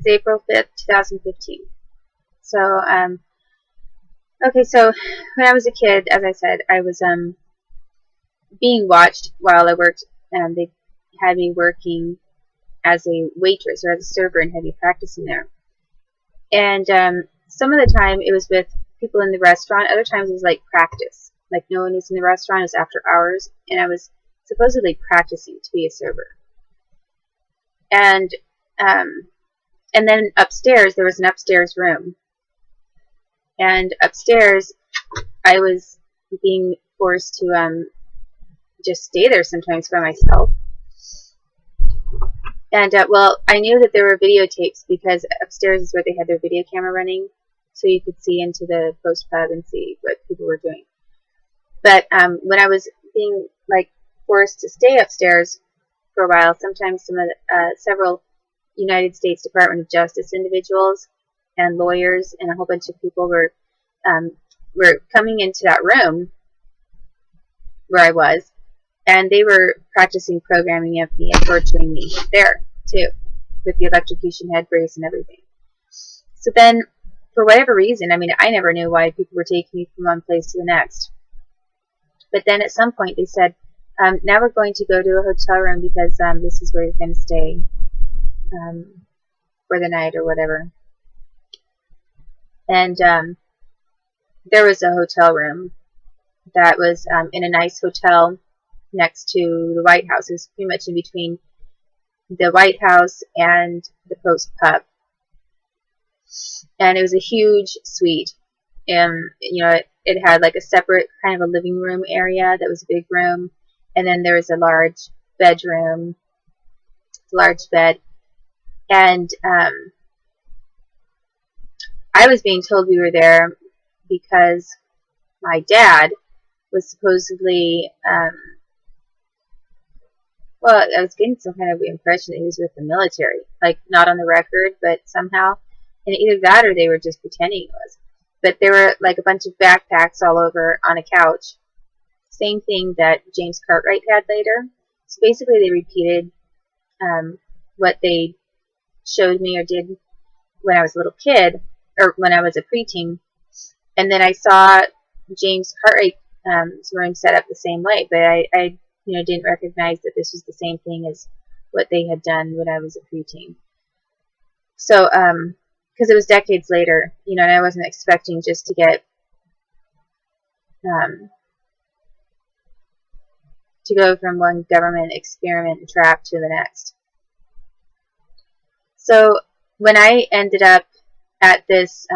April 5th, 2015. So, okay, so when I was a kid, as I said, I was being watched while I worked, and they had me working as a waitress or as a server and had me practicing there. And some of the time it was with people in the restaurant. Other times it was like practice. Like no one was in the restaurant. It was after hours, and I was supposedly practicing to be a server. And then upstairs, there was an upstairs room. And upstairs, I was being forced to just stay there sometimes by myself. And, well, I knew that there were videotapes because upstairs is where they had their video camera running, so you could see into the post pub and see what people were doing. But when I was being, like, forced to stay upstairs for a while, sometimes several United States Department of Justice individuals and lawyers and a whole bunch of people were coming into that room where I was, and they were practicing programming of me and torturing me there, too, with the electrocution head brace and everything. So then, for whatever reason, I mean, I never knew why people were taking me from one place to the next. But then at some point they said, now we're going to go to a hotel room because this is where you're going to stay for the night or whatever. And there was a hotel room that was in a nice hotel next to the White House. It was pretty much in between the White House and the Post Pub. And it was a huge suite. And, you know, it had like a separate kind of a living room area that was a big room. And then there was a large bedroom, large bed. And I was being told we were there because my dad was supposedly, well, I was getting some kind of impression that he was with the military. Like, not on the record, but somehow. And either that or they were just pretending he was. But there were like a bunch of backpacks all over on a couch. Same thing that James Cartwright had later. So basically they repeated what they showed me or did when I was a little kid, or when I was a preteen. And then I saw James Cartwright's room set up the same way, but I didn't recognize that this was the same thing as what they had done when I was a preteen. So, because it was decades later, and I wasn't expecting just to get to go from one government experiment trap to the next. So when I ended up at this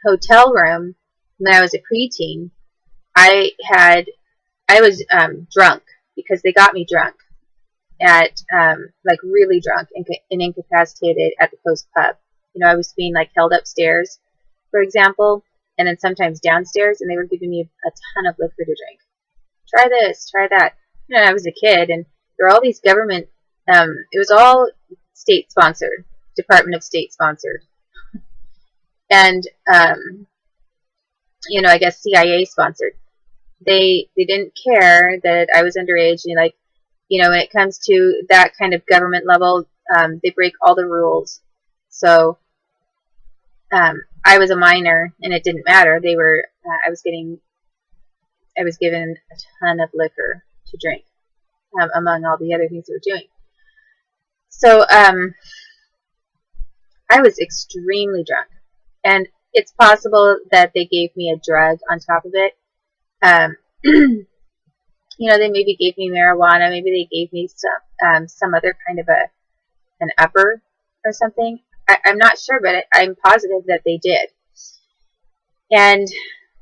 hotel room when I was a preteen, I was drunk because they got me drunk at like really drunk and incapacitated at the Post Pub. I was being like held upstairs, for example, and then sometimes downstairs, and they were giving me a ton of liquor to drink. Try this, try that. I was a kid, and there were all these government. It was all state sponsored, Department of State sponsored, and I guess CIA sponsored. They didn't care that I was underage, and when it comes to that kind of government level, they break all the rules. So I was a minor, and it didn't matter. I was given a ton of liquor to drink, among all the other things they were doing. So I was extremely drunk, and it's possible that they gave me a drug on top of it. They maybe gave me marijuana, maybe they gave me some other kind of an upper or something. I'm not sure, but I'm positive that they did. And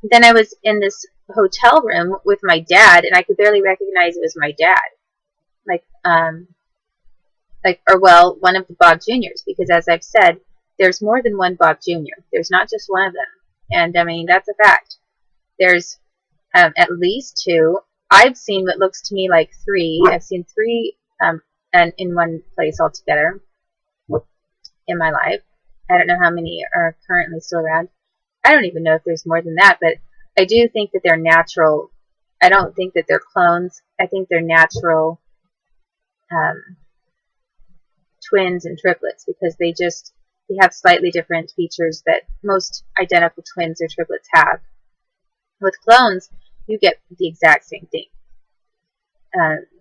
then I was in this hotel room with my dad, and I could barely recognize it was my dad. One of the Bob Juniors, because as I've said, there's more than one Bob Jr. There's not just one of them. And I mean, that's a fact. There's at least two. I've seen what looks to me like three. I've seen three and in one place altogether in my life. I don't know how many are currently still around. I don't even know if there's more than that, but I do think that they're natural. I don't think that they're clones. I think they're natural twins and triplets, because they have slightly different features that most identical twins or triplets have. With clones, you get the exact same thing.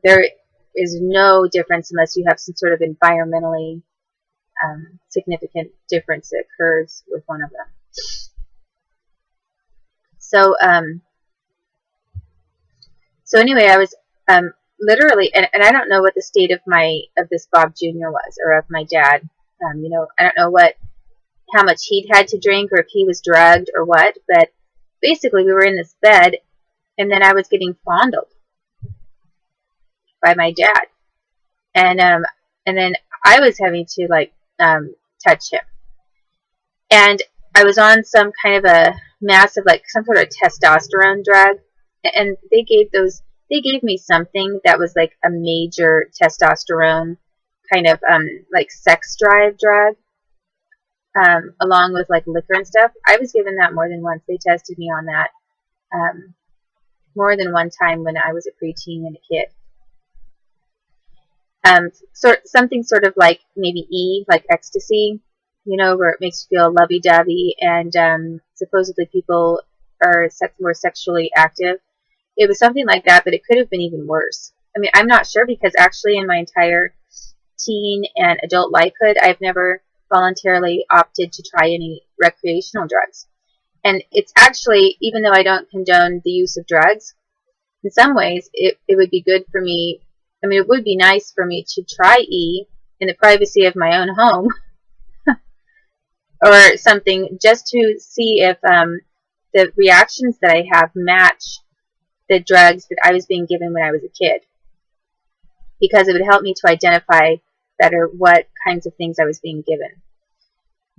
There is no difference unless you have some sort of environmentally significant difference that occurs with one of them. So, anyway, I was literally, and I don't know what the state of this Bob Jr. was, or of my dad. You know, I don't know how much he'd had to drink, or if he was drugged or what. But basically, we were in this bed, and then I was getting fondled by my dad, and then I was having to like touch him, and I was on some kind of a massive, like some sort of testosterone drug, and they gave me something that was like a major testosterone kind of like sex drive drug, along with like liquor and stuff. I was given that more than once. They tested me on that more than one time when I was a preteen and a kid. Something sort of like maybe E, like ecstasy, you know, where it makes you feel lovey-dovey, and supposedly people are more sexually active. It was something like that, but it could have been even worse. I mean, I'm not sure, because actually in my entire teen and adult lifehood, I've never voluntarily opted to try any recreational drugs. And it's actually, even though I don't condone the use of drugs, in some ways it would be good for me. I mean, it would be nice for me to try E in the privacy of my own home or something, just to see if the reactions that I have match the drugs that I was being given when I was a kid, because it would help me to identify better what kinds of things I was being given.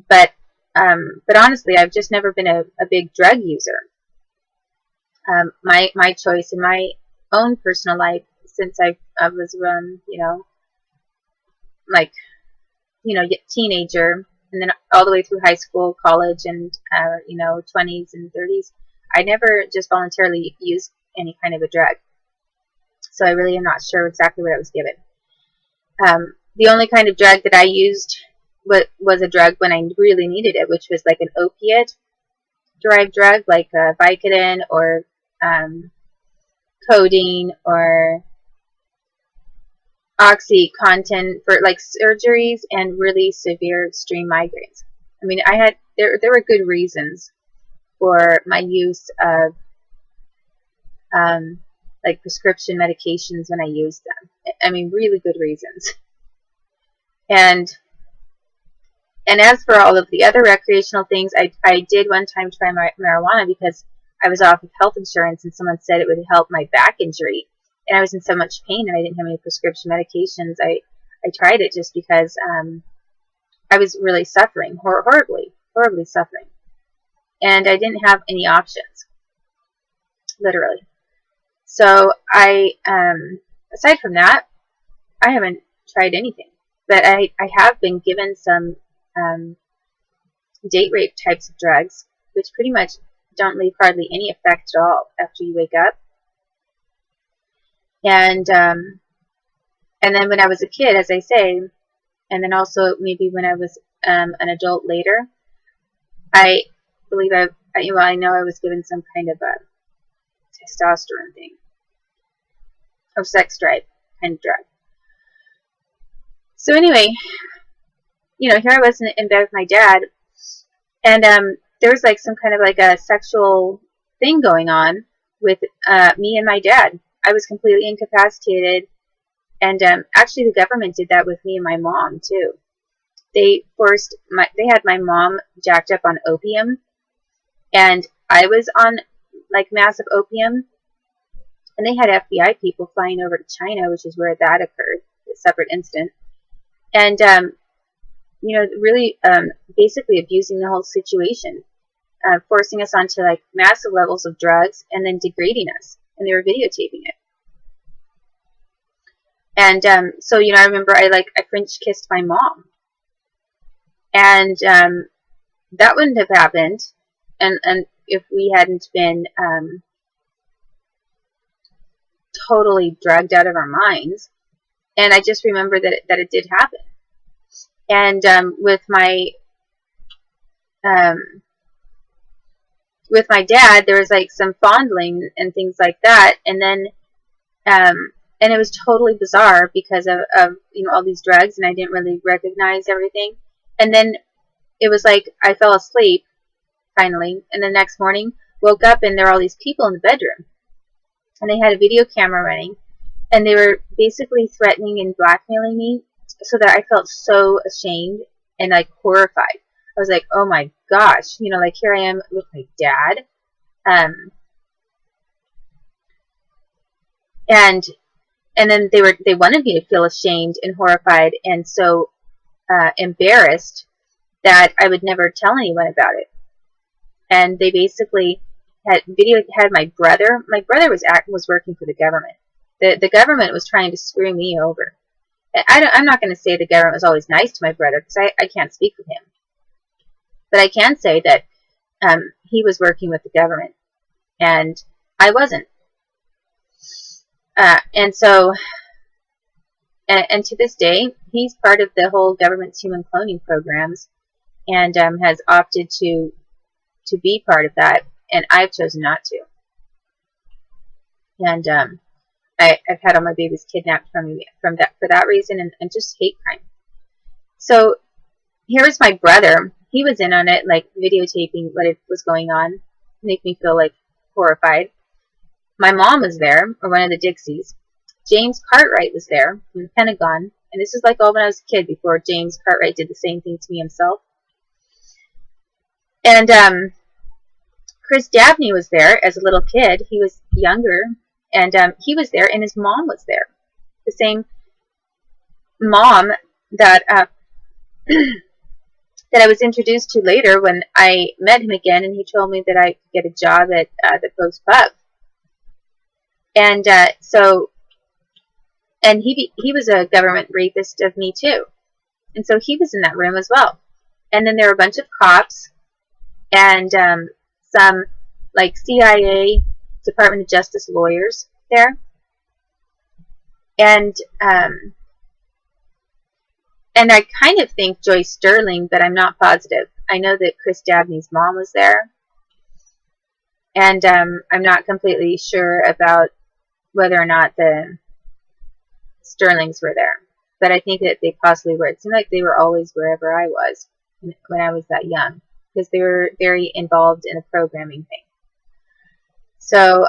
But honestly, I've just never been a big drug user. My choice in my own personal life, since I was teenager, and then all the way through high school, college, and 20s and 30s, I never just voluntarily used any kind of a drug. So I really am not sure exactly what I was given. The only kind of drug that I used was a drug when I really needed it, which was like an opiate-derived drug, like Vicodin or codeine or OxyContin, for like surgeries and really severe extreme migraines. I mean, there were good reasons for my use of like prescription medications when I used them. I mean, really good reasons. And as for all of the other recreational things, I did one time try marijuana because I was off of health insurance, and someone said it would help my back injury. And I was in so much pain, and I didn't have any prescription medications. I tried it just because I was really suffering, horribly suffering. And I didn't have any options, literally. So aside from that, I haven't tried anything. But I have been given some date rape types of drugs, which pretty much don't leave hardly any effect at all after you wake up. And then when I was a kid, as I say, and then also maybe when I was an adult later, I believe I know I was given some kind of a testosterone thing, or sex drive kind of drug. So anyway, here I was in bed with my dad, and there was like some kind of like a sexual thing going on with me and my dad. I was completely incapacitated, and actually the government did that with me and my mom too. They had my mom jacked up on opium, and I was on like massive opium, and they had FBI people flying over to China, which is where that occurred, a separate incident, and really basically abusing the whole situation, forcing us onto like massive levels of drugs, and then degrading us, and they were videotaping it. And so I remember I French kissed my mom, and that wouldn't have happened, and if we hadn't been totally drugged out of our minds. And I just remember that it did happen. And with my dad, there was like some fondling and things like that, and then and it was totally bizarre because of you know, all these drugs, and I didn't really recognize everything. And then it was like I fell asleep finally, and the next morning woke up and there were all these people in the bedroom, and they had a video camera running, and they were basically threatening and blackmailing me, so that I felt so ashamed and like horrified. I was like, oh my gosh, you know, like here I am with my dad, and then they wanted me to feel ashamed and horrified and so embarrassed that I would never tell anyone about it. And they basically had my brother. My brother was working for the government. The government was trying to screw me over. I'm not going to say the government was always nice to my brother, because I can't speak for him. But I can say that he was working with the government, and I wasn't. And so, and to this day, he's part of the whole government's human cloning programs, and has opted to be part of that, and I've chosen not to. And I've had all my babies kidnapped from me for that reason, and just hate crime. So here's my brother. He was in on it, like videotaping what was going on, make me feel like horrified. My mom was there, or one of the Dixies. James Cartwright was there from the Pentagon, and this is like all when I was a kid, before James Cartwright did the same thing to me himself. And Chris Dabney was there as a little kid. He was younger, and he was there, and his mom was there. The same mom that that I was introduced to later when I met him again, and he told me that I could get a job at the Post Pub. And and he was a government rapist of me too, and so he was in that room as well. And then there were a bunch of cops and some like CIA, Department of Justice lawyers there, and I kind of think Joyce Sterling, but I'm not positive. I know that Chris Dabney's mom was there, and I'm not completely sure about whether or not the Sterlings were there, but I think that they possibly were. It seemed like they were always wherever I was when I was that young, because they were very involved in the programming thing. So,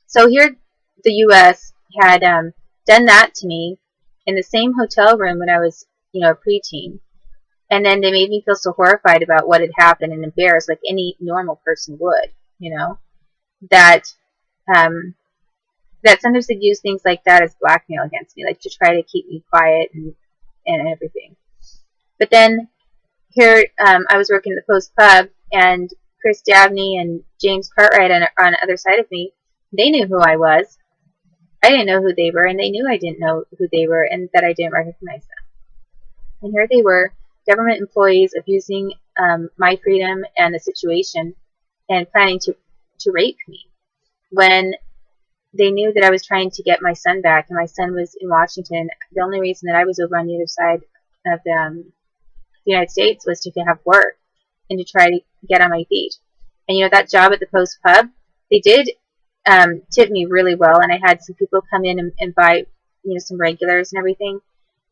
so here the U.S. had done that to me in the same hotel room when I was, you know, a preteen, and then they made me feel so horrified about what had happened and embarrassed, like any normal person would, you know, that that sometimes they'd use things like that as blackmail against me, like to try to keep me quiet and everything. But then here I was working at the Post Pub, and Chris Dabney and James Cartwright on the other side of me, they knew who I was. I didn't know who they were, and they knew I didn't know who they were, and that I didn't recognize them. And here they were, government employees, abusing my freedom and the situation, and planning to rape me, when they knew that I was trying to get my son back, and my son was in Washington. The only reason that I was over on the other side of the United States was to have work and to try to get on my feet. And you know, that job at the Post Pub, they did tip me really well, and I had some people come in and buy, you know, some regulars and everything,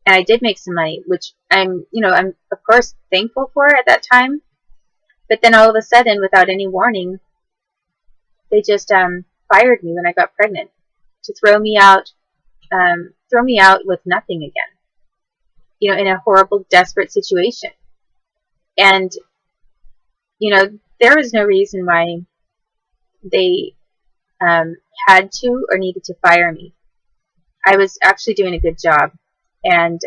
and I did make some money, which I'm of course thankful for at that time. But then all of a sudden, without any warning, they just fired me when I got pregnant, to throw me out with nothing again, you know, in a horrible, desperate situation. And you know, there was no reason why they had to or needed to fire me. I was actually doing a good job, and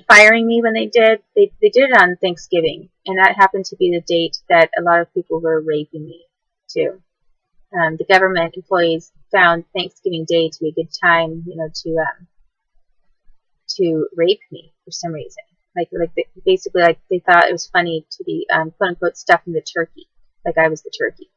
firing me when they did it on Thanksgiving, and that happened to be the date that a lot of people were raping me too. The government employees found Thanksgiving Day to be a good time, you know, to rape me for some reason. Basically, like they thought it was funny to be quote unquote stuffing the turkey, like I was the turkey.